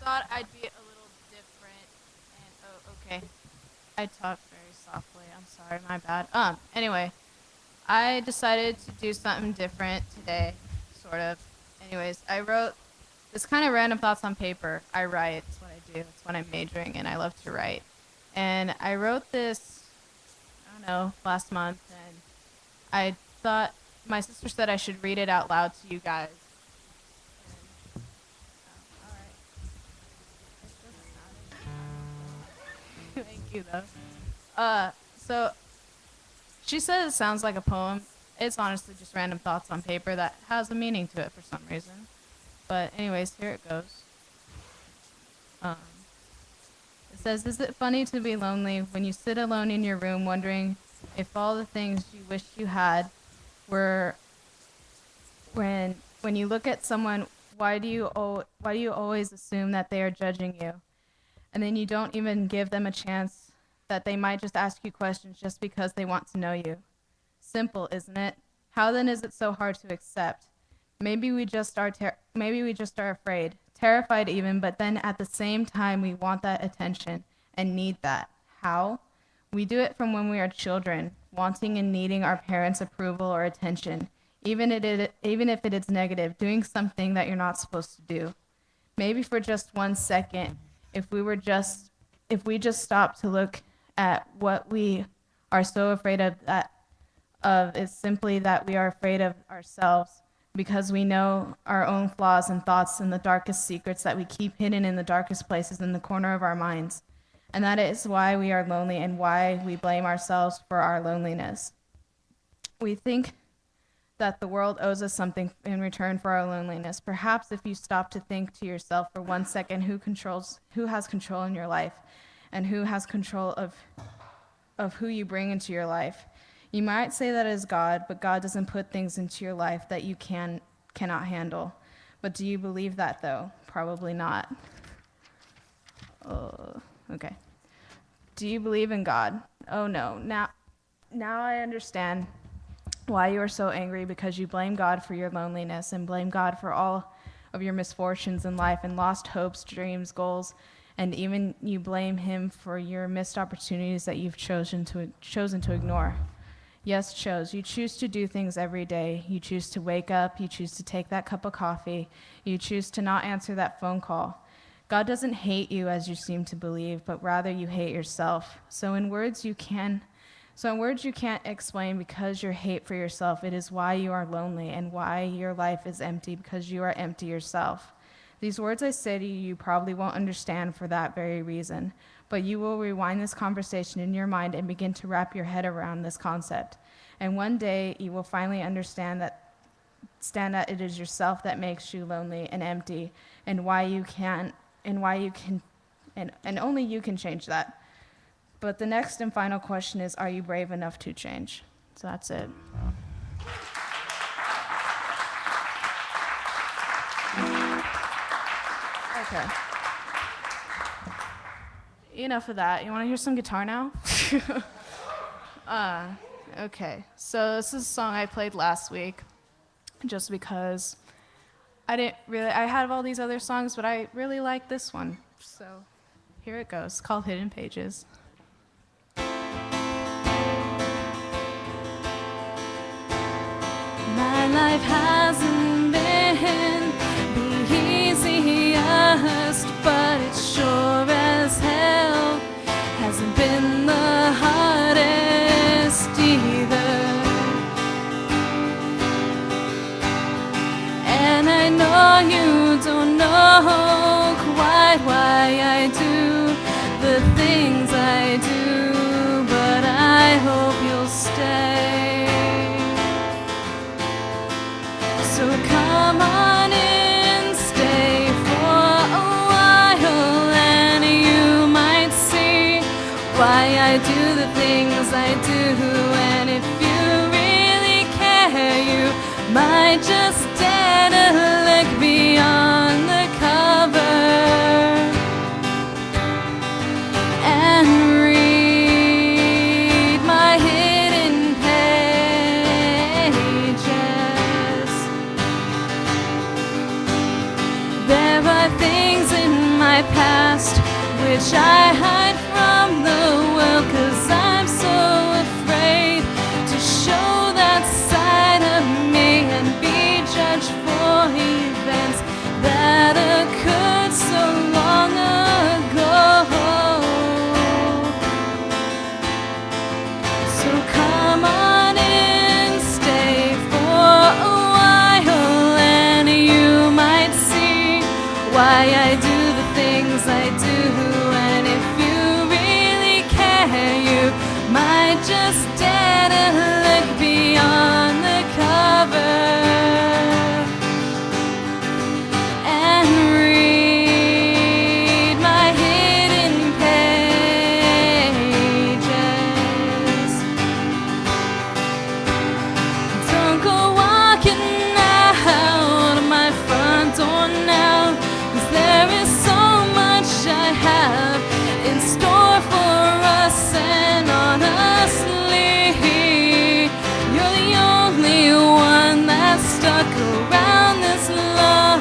thought I'd be a little different. And oh, okay. I talk very softly. I'm sorry, my bad. Anyway, I decided to do something different today, sort of. Anyways, I wrote this kind of random thoughts on paper. I write. It's what I do. It's what I'm majoring in. I love to write. And I wrote this, I don't know, last month, and I thought my sister said I should read it out loud to you guys. And, all right. Thank you, though. So she says it sounds like a poem. It's honestly just random thoughts on paper that has a meaning to it for some reason. But anyways, here it goes. Um, it says, "Is it funny to be lonely when you sit alone in your room wondering if all the things you wish you had were when you look at someone, why do you always assume that they are judging you? And then you don't even give them a chance that they might just ask you questions just because they want to know you. Simple, isn't it? How then is it so hard to accept? Maybe we just are afraid, terrified even, but then at the same time we want that attention and need that. How? We do it from when we are children, wanting and needing our parents' approval or attention, even if it is negative, doing something that you're not supposed to do. Maybe for just 1 second, if we just stop to look at what we are so afraid of is simply that we are afraid of ourselves because we know our own flaws and thoughts and the darkest secrets that we keep hidden in the darkest places in the corner of our minds. And that is why we are lonely and why we blame ourselves for our loneliness. We think that the world owes us something in return for our loneliness. Perhaps if you stop to think to yourself for 1 second who has control in your life and who has control of who you bring into your life. You might say that is God, but God doesn't put things into your life that you cannot handle. But do you believe that, though? Probably not. Okay. Do you believe in God? Oh, no. Now I understand why you are so angry, because you blame God for your loneliness and blame God for all of your misfortunes in life and lost hopes, dreams, goals, and even you blame him for your missed opportunities that you've chosen to ignore. Yes, you choose to do things every day. You choose to wake up. You choose to take that cup of coffee. You choose to not answer that phone call. God doesn't hate you as you seem to believe, but rather you hate yourself. So in words you can't explain because your hate for yourself, it is why you are lonely and why your life is empty, because you are empty yourself. These words I say to you, you probably won't understand for that very reason, but you will rewind this conversation in your mind and begin to wrap your head around this concept. And one day you will finally understand that it is yourself that makes you lonely and empty, and only you can change that. But the next and final question is, are you brave enough to change? So that's it. Okay. Enough of that. You want to hear some guitar now? Okay. So this is a song I played last week just because I have all these other songs, but I really like this one. So here it goes. It's called Hidden Pages. My life hasn't been the easiest, but it sure as hell hasn't been the hardest either. And I know you don't know quite why I do the things I do, but I hope you'll stay. So come on in, stay for a while, and you might see why I do the things I do. And if you really care, you might just dare to look beyond the cover and read my hidden pages. There are things in my my past, which I hide from the world, 'cause I'm so afraid to show that side of me and be judged for events that occurred so long ago. So come on in, stay for a while, and you might see why I do the things I do. And if you really care, you might just dare to look beyond the cover and read my hidden pages. Don't go walking out of my front door now, 'cause there is so much I have in store for us, and honestly, you're the only one that's stuck around this long.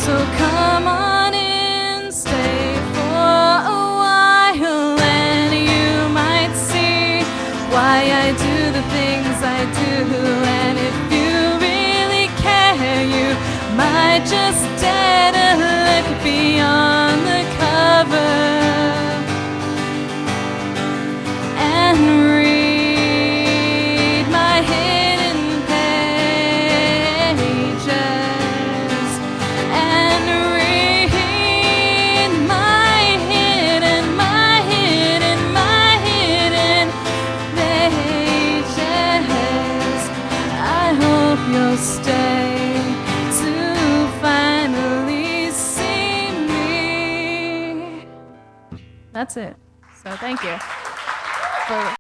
So come on in, stay for a while, and you might see why I do the things I do. And if you really care, you might just dare to look beyond the cover and read my hidden pages and read my hidden pages. I hope you'll stay to finally see me. That's it. So thank you for